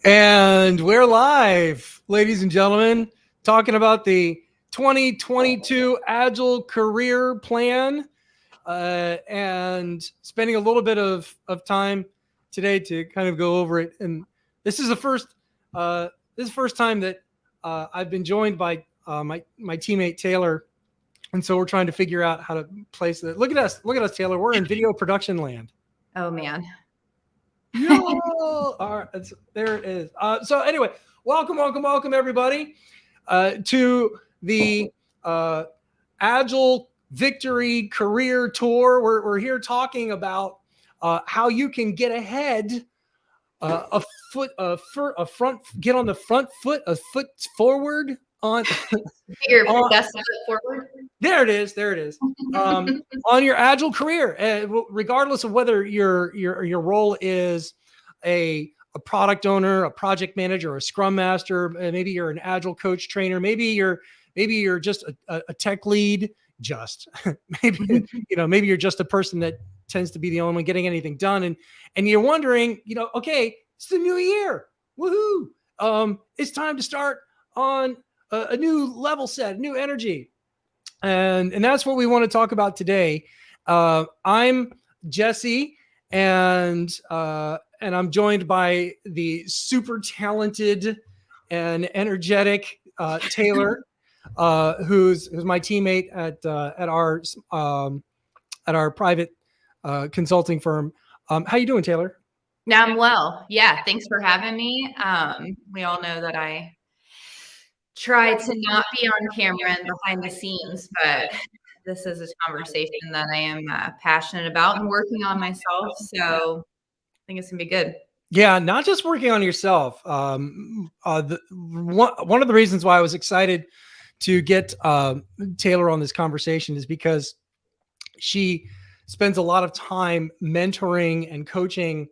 And we're live, ladies and gentlemen, talking about the 2022 Agile Career Plan and spending a little bit of time today to kind of go over it. And this is the first time that I've been joined by my teammate Taylor. And so we're trying to figure out how to place it. Look at us, Taylor. We're in video production land. Oh, man. All right, there it is. So anyway, welcome everybody to the Agile Victory Career Tour. We're here talking about how you can get ahead get on the front foot, a foot forward on your best foot forward. There it is. On your Agile career, regardless of whether your role is a product owner, a project manager, a scrum master, maybe you're an Agile coach trainer, maybe you're just a tech lead, maybe you're just a person that tends to be the only one getting anything done, and you're wondering, okay, it's the new year, woohoo! It's time to start on a new level set, new energy. And that's what we want to talk about today. I'm Jesse, and I'm joined by the super talented and energetic Taylor, who's my teammate at our private consulting firm. How you doing, Taylor? I'm well. Yeah, thanks for having me. We all know that I try to not be on camera and behind the scenes, but this is a conversation that I am passionate about and working on myself. So I think it's gonna be good. Yeah, not just working on yourself. One of the reasons why I was excited to get Taylor on this conversation is because she spends a lot of time mentoring and coaching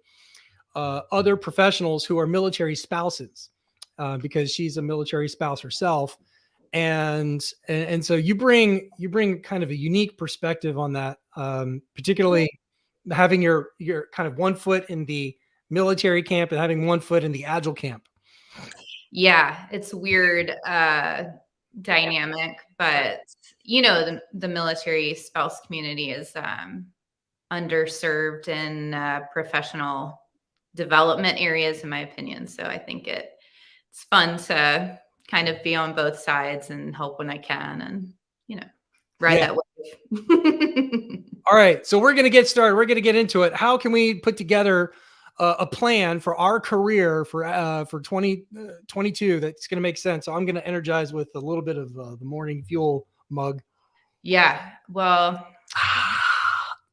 other professionals who are military spouses. Because she's a military spouse herself, and so you bring kind of a unique perspective on that, particularly having your kind of one foot in the military camp and having one foot in the Agile camp. Yeah, it's weird dynamic, but the military spouse community is underserved in professional development areas, in my opinion. So I think it's fun to kind of be on both sides and help when I can and, ride that wave. All right. So we're going to get started. We're going to get into it. How can we put together a plan for our career for 2022 that's going to make sense? So I'm going to energize with a little bit of the morning fuel mug. Yeah. Well,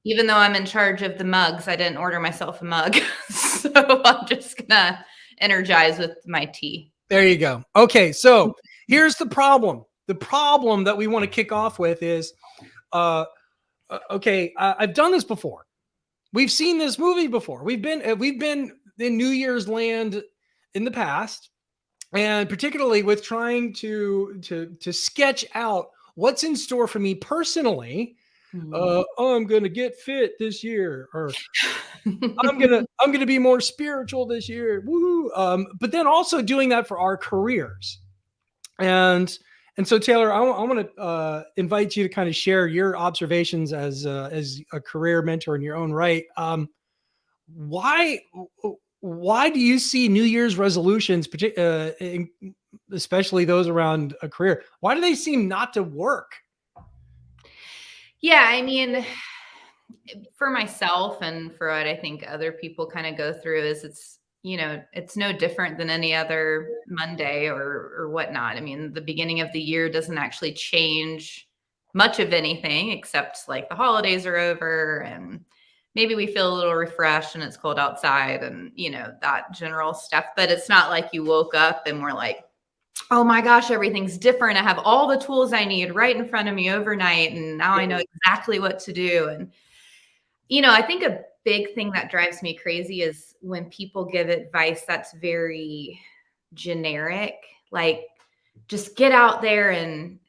even though I'm in charge of the mugs, I didn't order myself a mug. So I'm just going to energize with my tea. There you go. Okay, so here's the problem. The problem that we want to kick off with is, okay, I've done this before. We've seen this movie before. We've been in New Year's land in the past, and particularly with trying to sketch out what's in store for me personally. I'm gonna get fit this year, or I'm gonna be more spiritual this year. Woo! But then also doing that for our careers, and so Taylor, I want to invite you to kind of share your observations as a career mentor in your own right. Why do you see New Year's resolutions, especially those around a career? Why do they seem not to work? Yeah, I mean, for myself and for what I think other people kind of go through is it's no different than any other Monday or whatnot. I mean, the beginning of the year doesn't actually change much of anything except like the holidays are over and maybe we feel a little refreshed and it's cold outside and, that general stuff. But it's not like you woke up and we're like, oh my gosh, everything's different. I have all the tools I need right in front of me overnight. And now I know exactly what to do. And, I think a big thing that drives me crazy is when people give advice that's very generic, like just get out there and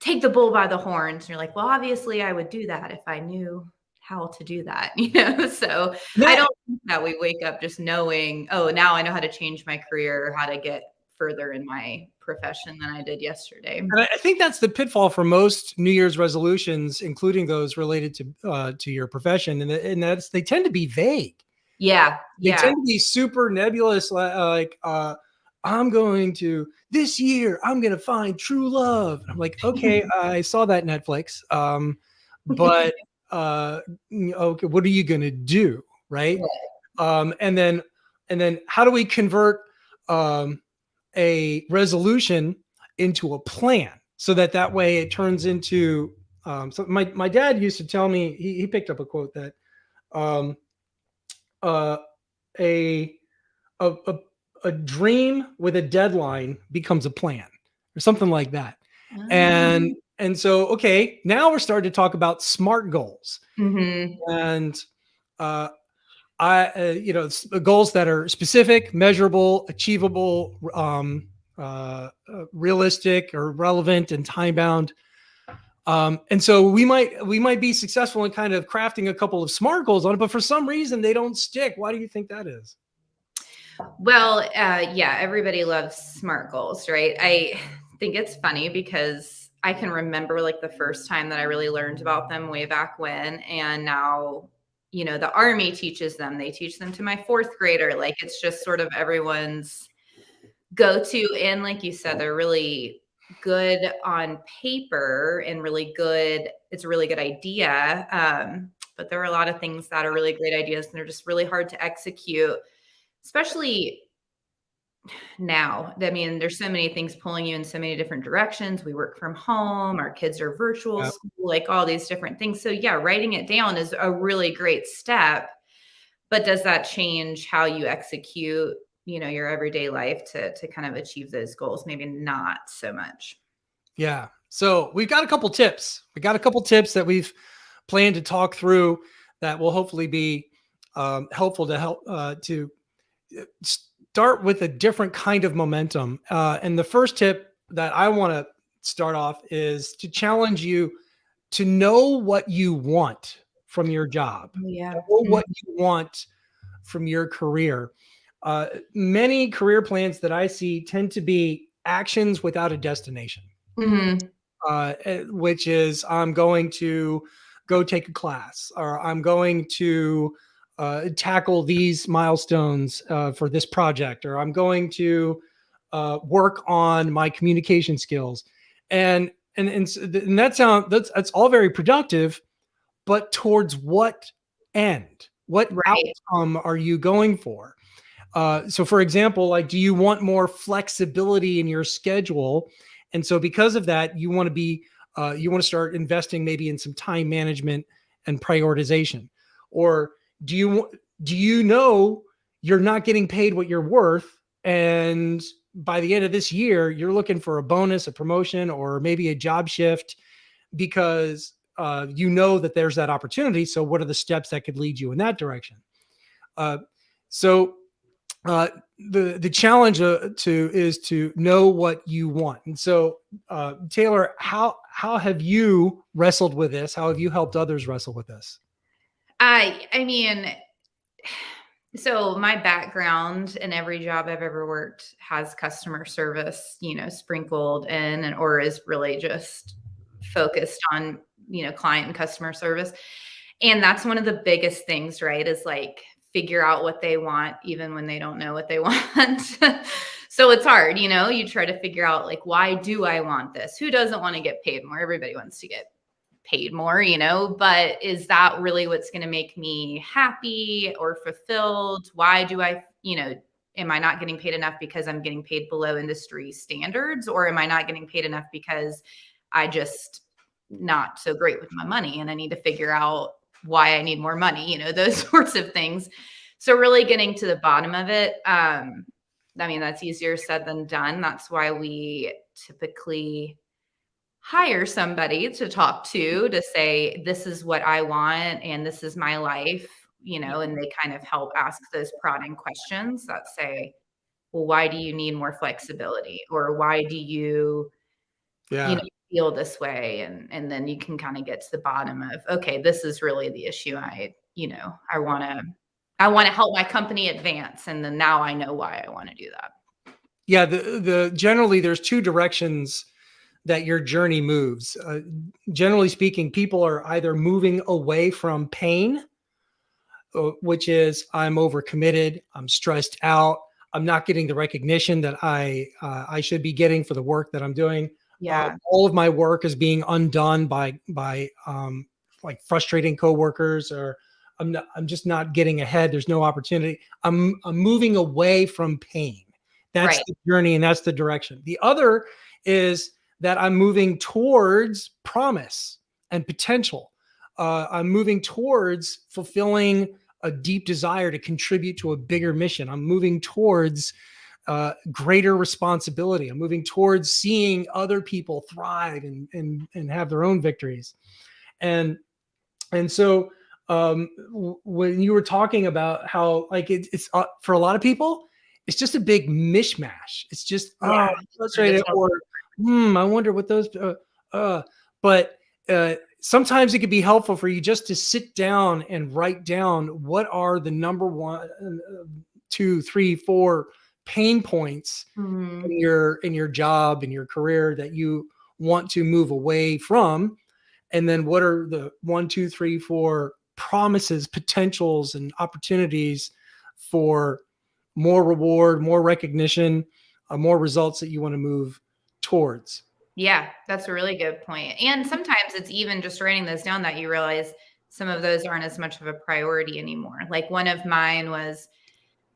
take the bull by the horns. And you're like, well, obviously I would do that if I knew how to do that, you know? So I That, don't think that we wake up just knowing, oh, now I know how to change my career, or how to get further in my profession than I did yesterday. and I think that's the pitfall for most New Year's resolutions, including those related to your profession, and that's they tend to be vague. Yeah. They Yeah. tend to be super nebulous, like I'm going to this year. I'm going to find true love. I'm like, okay, I saw that Netflix, but okay, what are you going to do, right? And then how do we convert um, a resolution into a plan so that way it turns into so my dad used to tell me he picked up a quote that um, uh, a, a a dream with a deadline becomes a plan or something like that. Um, And so okay, now we're starting to talk about smart goals. mhm. And goals that are specific, measurable, achievable, realistic or relevant and time bound. And so we might be successful in kind of crafting a couple of smart goals on it, but for some reason they don't stick. Why do you think that is? Well, yeah, everybody loves SMART goals, right? I think it's funny because I can remember like the first time that I really learned about them way back when. And now, you know, the Army teaches them, they teach them to my fourth grader. Like it's just sort of everyone's go to. And like you said, they're really good on paper and really good. It's a really good idea. But there are a lot of things that are really great ideas and they're just really hard to execute, especially now. I mean, there's so many things pulling you in so many different directions. We work from home, our kids are virtual Yeah. school, like all these different things. So yeah, writing it down is a really great step, but does that change how you execute, you know, your everyday life to kind of achieve those goals? Maybe not so much. Yeah. So we've got a couple tips. We got a couple tips that we've planned to talk through that will hopefully be helpful to help to start with a different kind of momentum. And the first tip that I want to start off is to challenge you to know what you want from your job, Oh, yeah. know what you want from your career. Many career plans that I see tend to be actions without a destination, Mm-hmm. which is I'm going to go take a class or I'm going to tackle these milestones for this project or I'm going to work on my communication skills. And that's all very productive, but towards what end? What Right. outcome are you going for? So for example, like, do you want more flexibility in your schedule? And so because of that, you want to start investing maybe in some time management and prioritization. Or do you know you're not getting paid what you're worth? And by the end of this year, you're looking for a bonus, a promotion, or maybe a job shift because you know that there's that opportunity. So what are the steps that could lead you in that direction? Uh, so uh, the challenge is to know what you want. And so, Taylor, how have you wrestled with this? How have you helped others wrestle with this? I mean, so my background in every job I've ever worked has customer service, you know, sprinkled in, and or is really just focused on, you know, client and customer service. And that's one of the biggest things, right? Is like figure out what they want even when they don't know what they want. So it's hard, you know, you try to figure out like, why do I want this? Who doesn't want to get paid more? Everybody wants to get paid more, you know, but is that really what's going to make me happy or fulfilled? Why do I, you know, am I not getting paid enough because I'm getting paid below industry standards? Or am I not getting paid enough because I just not so great with my money and I need to figure out why I need more money, you know, those sorts of things. So really getting to the bottom of it. I mean, that's easier said than done. That's why we typically hire somebody to talk to say, this is what I want and this is my life, you know, and they kind of help ask those prodding questions that say, well, why do you need more flexibility? Or why do you, you Yeah. know, feel this way. And then you can kind of get to the bottom of, okay, this is really the issue. I want to help my company advance. And then now I know why I want to do that. Yeah. Generally there's two directions that your journey moves. Generally speaking, people are either moving away from pain, which is I'm overcommitted, I'm stressed out, I'm not getting the recognition that I should be getting for the work that I'm doing. Yeah. All of my work is being undone by like frustrating coworkers, or I'm just not getting ahead. There's no opportunity. I'm moving away from pain. That's Right. the journey, and that's the direction. The other is that I'm moving towards promise and potential. I'm moving towards fulfilling a deep desire to contribute to a bigger mission. I'm moving towards greater responsibility. I'm moving towards seeing other people thrive and have their own victories. And so when you were talking about how like it's for a lot of people, it's just a big mishmash. It's just frustrated, or I wonder what those. But sometimes it could be helpful for you just to sit down and write down what are the number 1, 2, 3, 4 pain points in your job, in your career that you want to move away from, and then what are the 1, 2, 3, 4 promises, potentials, and opportunities for more reward, more recognition, more results that you want to move towards. Yeah, that's a really good point. And sometimes it's even just writing those down that you realize some of those aren't as much of a priority anymore. Like one of mine was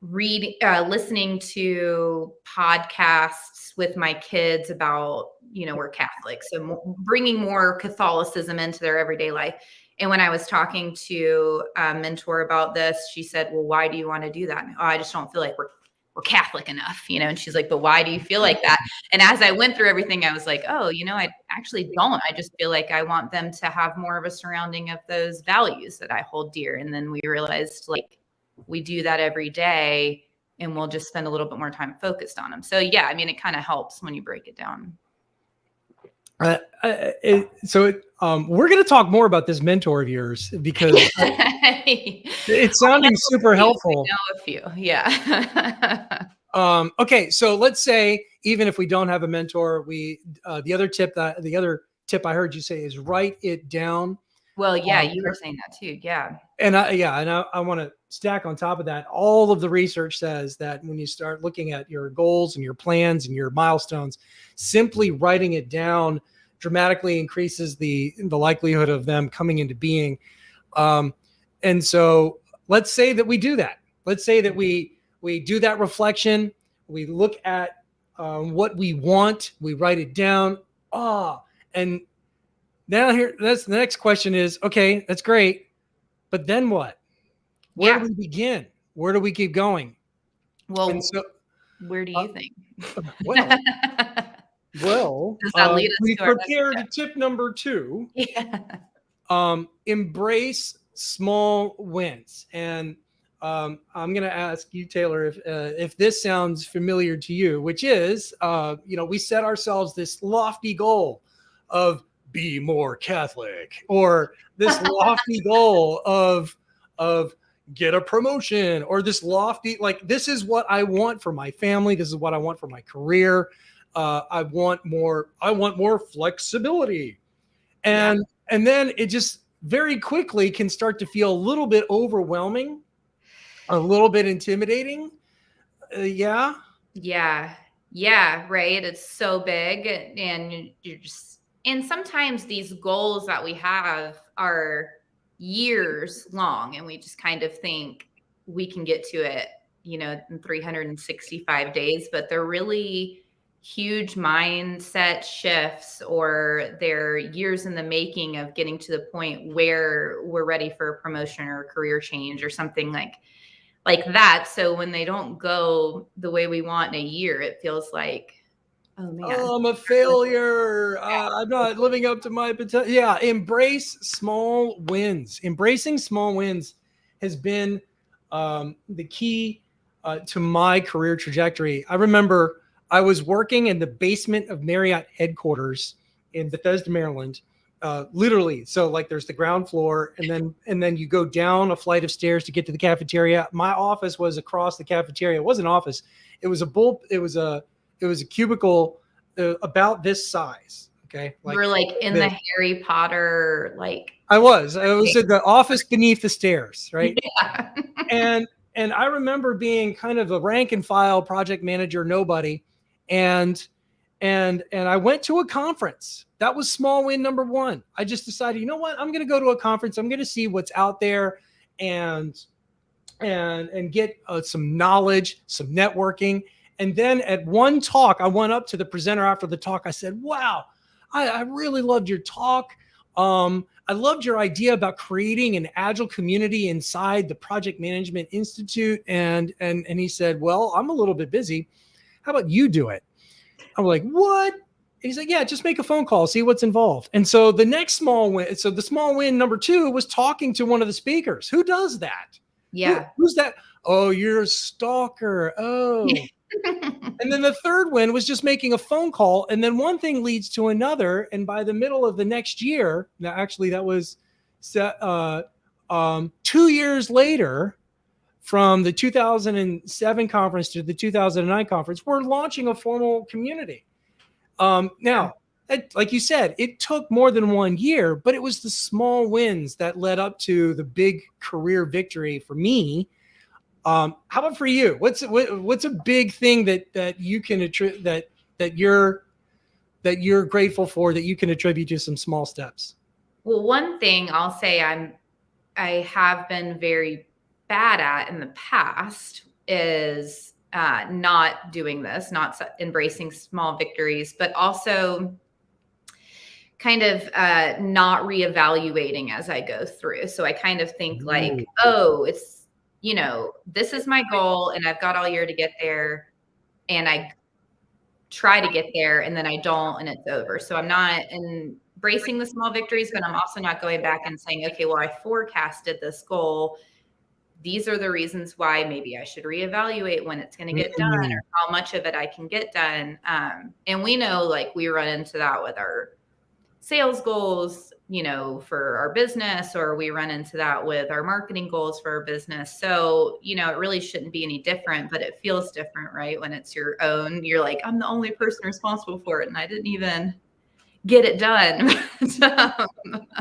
listening to podcasts with my kids about, we're Catholic, so bringing more Catholicism into their everyday life. And when I was talking to a mentor about this, she said, well, why do you want to do that? And, I just don't feel like we're Catholic enough, and she's like, but why do you feel like that? And as I went through everything, I was like, oh, I actually don't. I just feel like I want them to have more of a surrounding of those values that I hold dear. And then we realized like we do that every day, and we'll just spend a little bit more time focused on them. So yeah, I mean, it kind of helps when you break it down. We're going to talk more about this mentor of yours because it's sounding super helpful. I know a few, yeah. Okay, so let's say even if we don't have a mentor, the other tip I heard you say is write it down. Well, yeah, you were saying that too, yeah. And I want to stack on top of that. All of the research says that when you start looking at your goals and your plans and your milestones, simply writing it down dramatically increases the likelihood of them coming into being. And so let's say that we do that. Let's say that we do that reflection. We look at what we want. We write it down. And now that's the next question is, okay, that's great. But then what? Where do we begin? Where do we keep going? Well, where do you think? Well, does that lead us we to prepared tip number 2. Yeah. Embrace small wins. And I'm going to ask you, Taylor, if this sounds familiar to you, which is, we set ourselves this lofty goal of be more Catholic, or this lofty goal of get a promotion, or this lofty, like, this is what I want for my family. This is what I want for my career. I want more flexibility. And then it just very quickly can start to feel a little bit overwhelming, a little bit intimidating. Yeah, right. It's so big, and and sometimes these goals that we have are years long, and we just kind of think we can get to it, in 365 days, but they're really huge mindset shifts, or they're years in the making of getting to the point where we're ready for a promotion or a career change or something like that. So when they don't go the way we want in a year, it feels like, oh man, I'm a failure. I'm not living up to my potential. Yeah, embrace small wins. Embracing small wins has been the key to my career trajectory. I remember I was working in the basement of Marriott headquarters in Bethesda, Maryland. Literally. So like there's the ground floor and then you go down a flight of stairs to get to the cafeteria. My office was across the cafeteria. It wasn't an office. It was a cubicle about this size. Okay. Like, we're like in the Harry Potter, like I was in the office beneath the stairs. Right. Yeah. and I remember being kind of a rank and file project manager, nobody. And I went to a conference. That was small win number one. I just decided, you know what? I'm going to go to a conference. I'm going to see what's out there and get some knowledge, some networking. And then at one talk, I went up to the presenter after the talk. I said, wow, I really loved your talk. I loved your idea about creating an agile community inside the Project Management Institute. And he said, well, I'm a little bit busy. How about you do it? I'm like, what? And he's like, yeah, just make a phone call, see what's involved. And so the next small win, so the small win number two was talking to one of the speakers. Who does that? Yeah. Who's that? Oh, you're a stalker. Oh. And then the third win was just making a phone call. And then one thing leads to another. And by the middle of the next year, now actually that was 2 years later, from the 2007 conference to the 2009 conference, we're launching a formal community. Now, like you said, it took more than 1 year, but it was the small wins that led up to the big career victory for me. How about for you? What's a big thing that you can attribute that you're grateful for, that you can attribute to some small steps? Well, one thing I'll say I have been very bad at in the past is not doing this, not embracing small victories, but also kind of not reevaluating as I go through. So I kind of think like, oh, it's, this is my goal and I've got all year to get there, and I try to get there and then I don't, and it's over. So I'm not embracing the small victories, but I'm also not going back and saying, okay, well, I forecasted this goal. These are the reasons why maybe I should reevaluate when it's going to get done, or how much of it I can get done. And we know, like, we run into that with our sales goals, for our business, or we run into that with our marketing goals for our business. So, it really shouldn't be any different, but it feels different, right? When it's your own, you're like, I'm the only person responsible for it, and I didn't even get it done.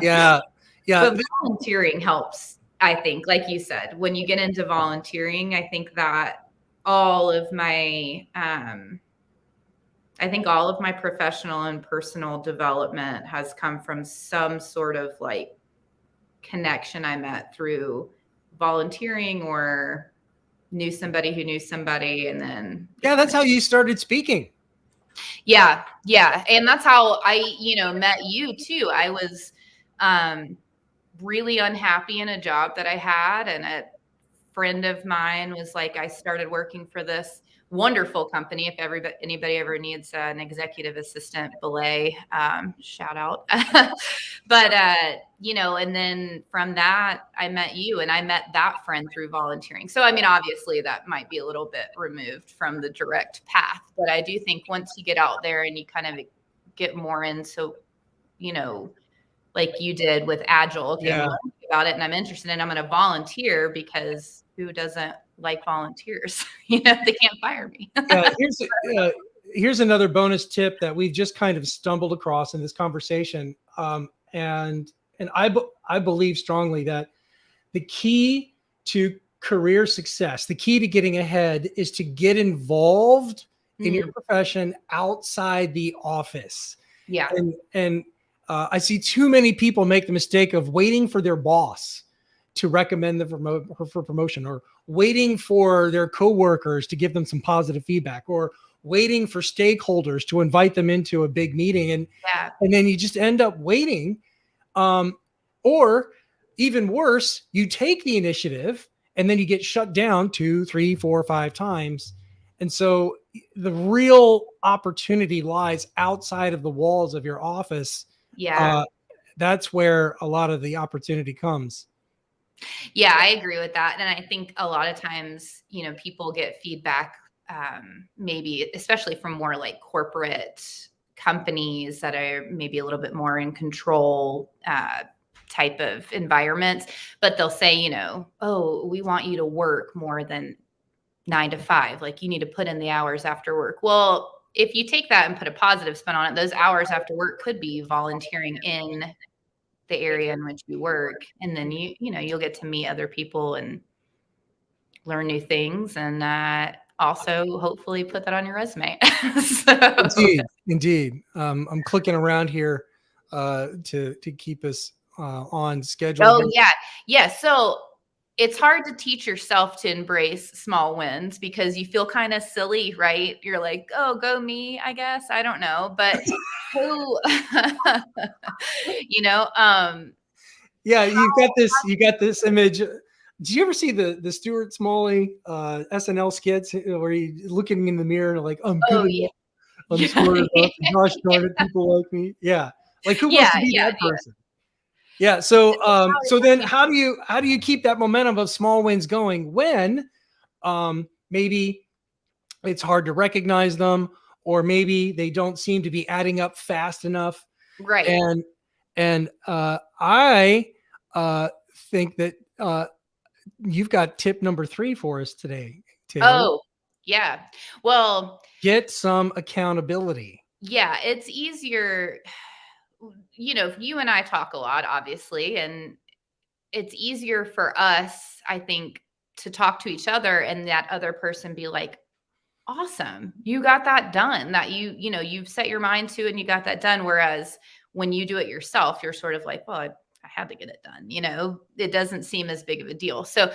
Yeah. But volunteering helps. I think, like you said, when you get into volunteering, I think that all of my professional and personal development has come from some sort of like connection I met through volunteering, or knew somebody who knew somebody. And then, that's how you started speaking. Yeah. And that's how I, met you too. I was, really unhappy in a job that I had, and a friend of mine was like, I started working for this wonderful company. If anybody ever needs an executive assistant, belay, shout out. But and then from that, I met you, and I met that friend through volunteering. So I mean, obviously that might be a little bit removed from the direct path, but I do think once you get out there and you kind of get more into, like you did with Agile. Okay, I'm learning about it and I'm interested, and I'm going to volunteer, because who doesn't like volunteers? They can't fire me. Here's another bonus tip that we've just kind of stumbled across in this conversation. And I believe strongly that the key to career success, the key to getting ahead, is to get involved in your profession outside the office. Yeah. And I see too many people make the mistake of waiting for their boss to recommend them for promotion, or waiting for their coworkers to give them some positive feedback, or waiting for stakeholders to invite them into a big meeting. And then you just end up waiting. Or even worse, you take the initiative and then you get shut down 2, 3, 4, 5 times. And so the real opportunity lies outside of the walls of your office. That's where a lot of the opportunity comes. Yeah, I agree with that. And I think a lot of times, people get feedback, maybe especially from more like corporate companies that are maybe a little bit more in control type of environments, but they'll say, you know, oh, we want you to work more than 9 to 5. Like, you need to put in the hours after work. Well, if you take that and put a positive spin on it, those hours after work could be volunteering in the area in which you work. And then you know, you'll get to meet other people and learn new things, and also hopefully put that on your resume. So, Indeed. I'm clicking around here to keep us on schedule oh here. yeah. Yeah. So it's hard to teach yourself to embrace small wins because you feel kind of silly, right? You're like, oh, go me, I guess. I don't know. But who, you know, Yeah, you got this image. Did you ever see the Stuart Smalley SNL skits where he looking in the mirror and like, I'm good oh yeah. enough, I'm smart enough, and gosh darn it, people like me. Yeah. Like, who wants Yeah, to be yeah, that yeah. person? Yeah. So then how do you keep that momentum of small wins going when maybe it's hard to recognize them, or maybe they don't seem to be adding up fast enough? Right. And I think that you've got tip number 3 for us today, Taylor. Oh, yeah. Well, Get some accountability. yeah, it's easier. You know, you and I talk a lot, obviously, and it's easier for us, I think, to talk to each other and that other person be like, awesome, you got that done, that you know, you've set your mind to and you got that done. Whereas when you do it yourself, you're sort of like, well, I had to get it done. You know, it doesn't seem as big of a deal. So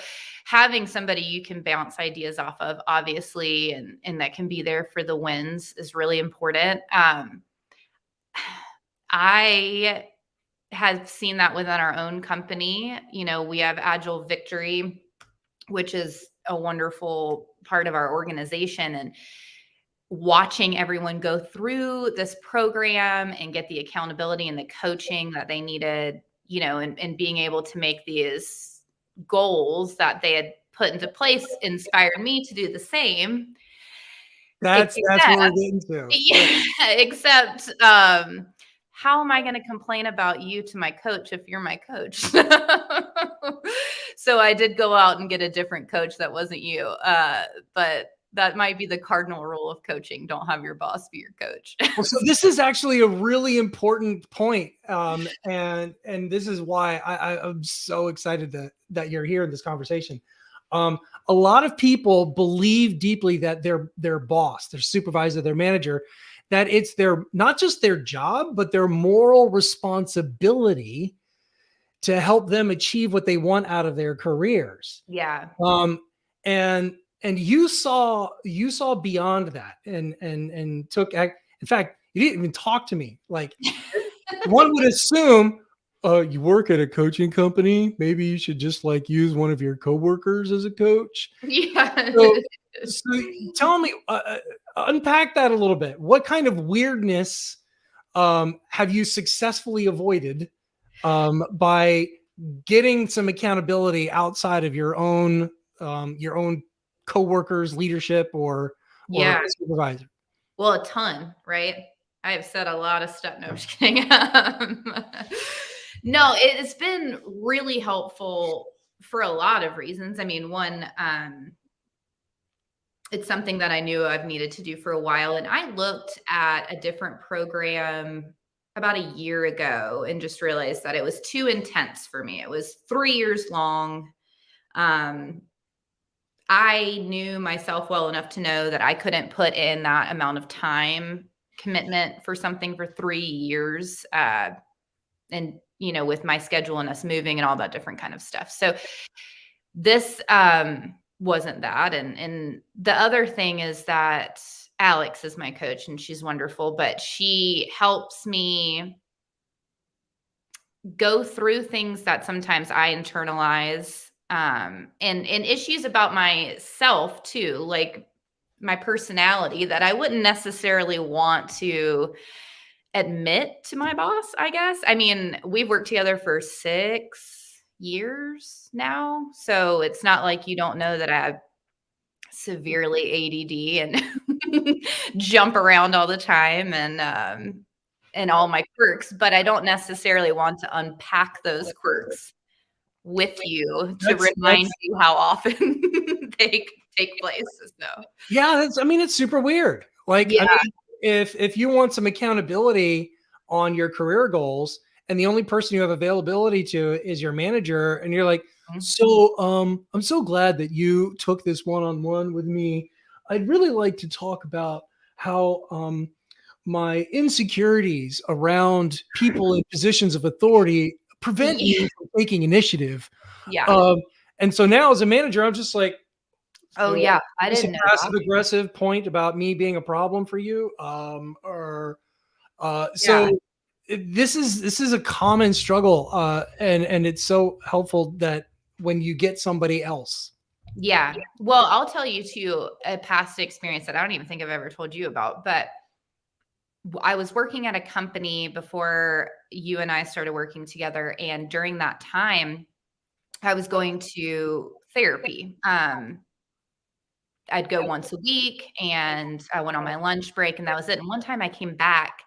having somebody you can bounce ideas off of, obviously, and that can be there for the wins is really important. I have seen that within our own company. You know, we have Agile Victory, which is a wonderful part of our organization. And watching everyone go through this program and get the accountability and the coaching that they needed, you know, and being able to make these goals that they had put into place inspired me to do the same. That's what we're getting to. Yeah, except, how am I gonna complain about you to my coach if you're my coach? So I did go out and get a different coach that wasn't you, but that might be the cardinal rule of coaching. Don't have your boss be your coach. Well, so this is actually a really important point, and this is why I'm so excited that you're here in this conversation. A lot of people believe deeply that their boss, their supervisor, their manager, that it's their not just their job, but their moral responsibility to help them achieve what they want out of their careers. Yeah. Um, and you saw beyond that and took in fact, you didn't even talk to me. Like, one would assume, you work at a coaching company, maybe you should just like use one of your coworkers as a coach. Yeah. So, so tell me, unpack that a little bit. What kind of weirdness have you successfully avoided by getting some accountability outside of your own coworkers, leadership, or Yeah. supervisor? Well, a ton, right? I have said a lot of stuff. No, I'm just kidding. No, it's been really helpful for a lot of reasons. I mean, one, it's something that I knew I've needed to do for a while. And I looked at a different program about a year ago and just realized that it was too intense for me. It was 3 years long. Um, I knew myself well enough to know that I couldn't put in that amount of time commitment for something for 3 years. And, you know, with my schedule and us moving and all that different kind of stuff. So this wasn't that. And the other thing is that Alex is my coach and she's wonderful, but she helps me go through things that sometimes I internalize, and issues about myself too, like my personality that I wouldn't necessarily want to admit to my boss, I guess. I mean, we've worked together for 6 years now, so it's not like you don't know that I have severely ADD and jump around all the time and all my quirks, but I don't necessarily want to unpack those quirks with you to remind you how often they take place. So yeah, it's super weird. Like, yeah. If you want some accountability on your career goals and the only person you have availability to is your manager, and you're like, so I'm so glad that you took this one-on-one with me. I'd really like to talk about how my insecurities around people in positions of authority prevent me from taking initiative. Yeah. And so now as a manager, I'm just like, Oh so yeah, I this didn't know passive that. aggressive point about me being a problem for you, Yeah. so this is a common struggle, and it's so helpful that when you get somebody else. Yeah. Well, I'll tell you too, a past experience that I don't even think I've ever told you about, but I was working at a company before you and I started working together. And during that time, I was going to therapy. I'd go once a week and I went on my lunch break and that was it. And one time I came back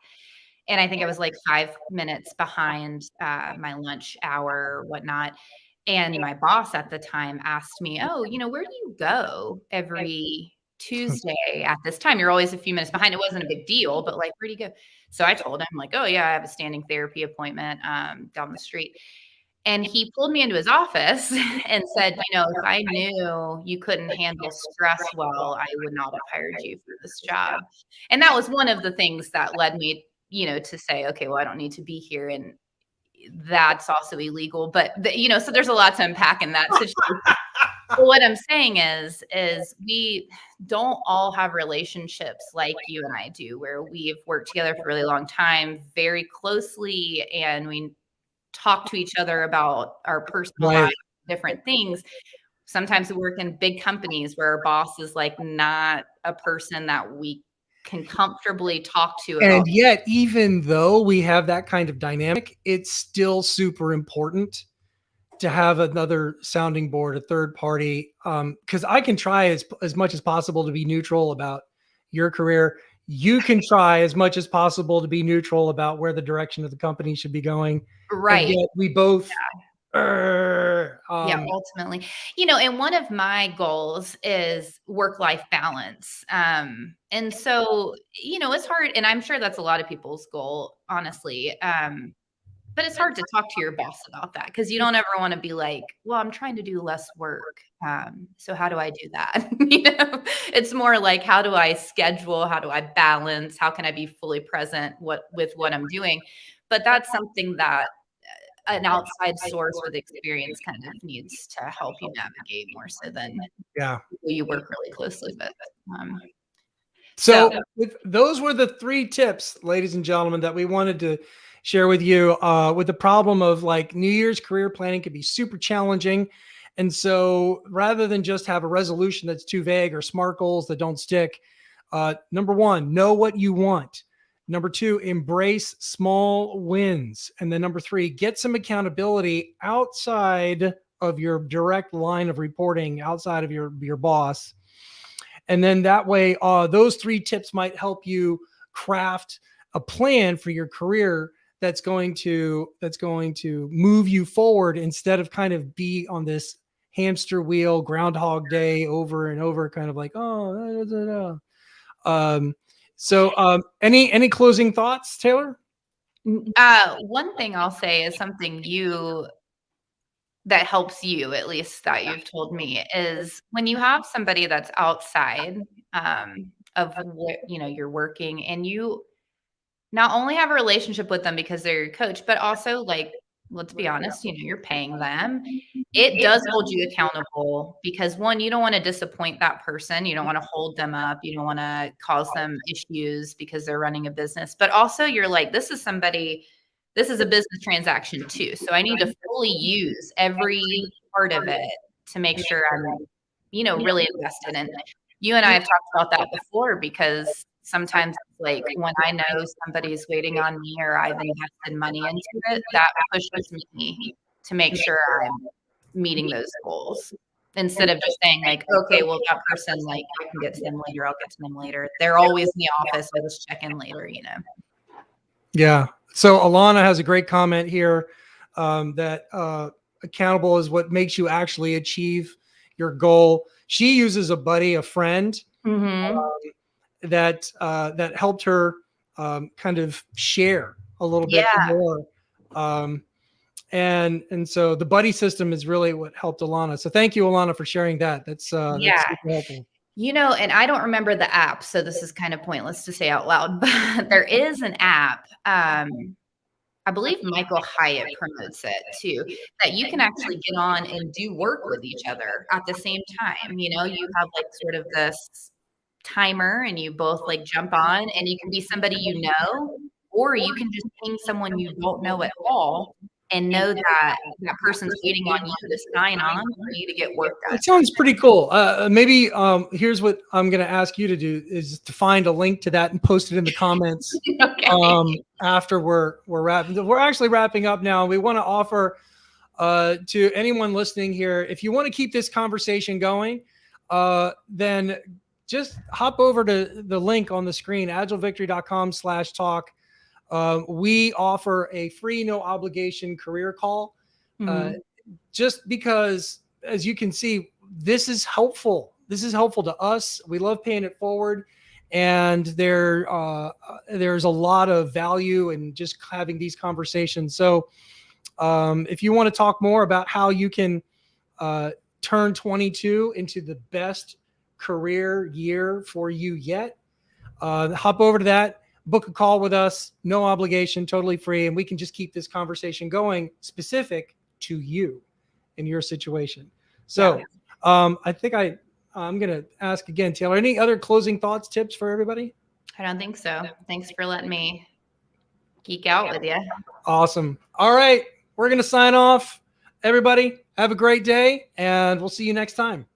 and I think I was like 5 minutes behind my lunch hour or whatnot. And my boss at the time asked me, "Oh, where do you go every Tuesday at this time? You're always a few minutes behind." It wasn't a big deal, but like, where do you go? So I told him, like, "Oh, yeah, I have a standing therapy appointment down the street." And he pulled me into his office and said, "If I knew you couldn't handle stress well, I would not have hired you for this job." And that was one of the things that led me, to say, "Okay, well, I don't need to be here." And that's also illegal. But, so there's a lot to unpack in that situation. But what I'm saying is we don't all have relationships like you and I do, where we've worked together for a really long time, very closely, and we talk to each other about our personal Right. lives, different things. Sometimes we work in big companies where our boss is like not a person that we can comfortably talk to about. And yet, even though we have that kind of dynamic, it's still super important to have another sounding board, a third party. Because I can try as much as possible to be neutral about your career. You can try as much as possible to be neutral about where the direction of the company should be going. And Right. yet we both Yeah, ultimately. And one of my goals is work-life balance. And so, it's hard, and I'm sure that's a lot of people's goal, honestly. But it's hard to talk to your boss about that because you don't ever want to be like, well, I'm trying to do less work. So how do I do that? It's more like, how do I schedule? How do I balance? How can I be fully present with what I'm doing? But that's something that an outside source with experience kind of needs to help you navigate more so than yeah. who you work really closely with. So those were the 3 tips, ladies and gentlemen, that we wanted to share with you, with the problem of like New Year's career planning can be super challenging. And so rather than just have a resolution that's too vague or SMART goals that don't stick, number 1, know what you want. Number 2, embrace small wins. And then number 3, get some accountability outside of your direct line of reporting, outside of your boss. And then that way, those 3 tips might help you craft a plan for your career that's going to move you forward instead of kind of be on this hamster wheel, Groundhog Day over and over, kind of like, oh, da, da, da. Any closing thoughts, Taylor? One thing I'll say is something that helps you, at least that you've told me, is when you have somebody that's outside of what you're working, and you not only have a relationship with them because they're your coach, but also, like, let's be honest, you're paying them. It does hold you accountable because, one, you don't want to disappoint that person. You don't want to hold them up. You don't want to cause them issues because they're running a business. But also, you're like, this is a business transaction too. So I need to fully use every part of it to make sure I'm, really invested in. You and I have talked about that before because sometimes it's like when I know somebody's waiting on me or I've invested money into it, that pushes me to make sure I'm meeting those goals. instead of just saying like, okay, well, that person, like, I can get to them later. I'll get to them later. They're always in the office. I'll just check in later, you know? Yeah. So Alana has a great comment here, that accountable is what makes you actually achieve your goal. She uses a buddy, a friend, Mm-hmm. that helped her kind of share a little bit Yeah. more. And so the buddy system is really what helped Alana. So thank you, Alana, for sharing that. That's Yeah. super helpful. You know, and I don't remember the app, so this is kind of pointless to say out loud, but there is an app. I believe Michael Hyatt promotes it too, that you can actually get on and do work with each other at the same time. You know, you have like sort of this timer and you both like jump on, and you can be somebody you know, or you can just ping someone you don't know at all and know that that person's waiting on you to sign on for you to get work done. That sounds pretty cool. Maybe here's what I'm going to ask you to do is to find a link to that and post it in the comments. Okay. After we're wrapping. We're actually wrapping up now. We want to offer to anyone listening here, if you want to keep this conversation going, then just hop over to the link on the screen, agileVictory.com/talk. We offer a free, no obligation career call. Just because, as you can see, this is helpful. This is helpful to us. We love paying it forward. And there's a lot of value in just having these conversations. So if you want to talk more about how you can turn 22 into the best career year for you yet, hop over to that, book a call with us, no obligation, totally free, and we can just keep this conversation going specific to you and your situation. So I think I'm going to ask again, Taylor, any other closing thoughts, tips for everybody? I don't think so. Thanks for letting me geek out with you. Awesome. All right. We're going to sign off. Everybody, have a great day, and we'll see you next time.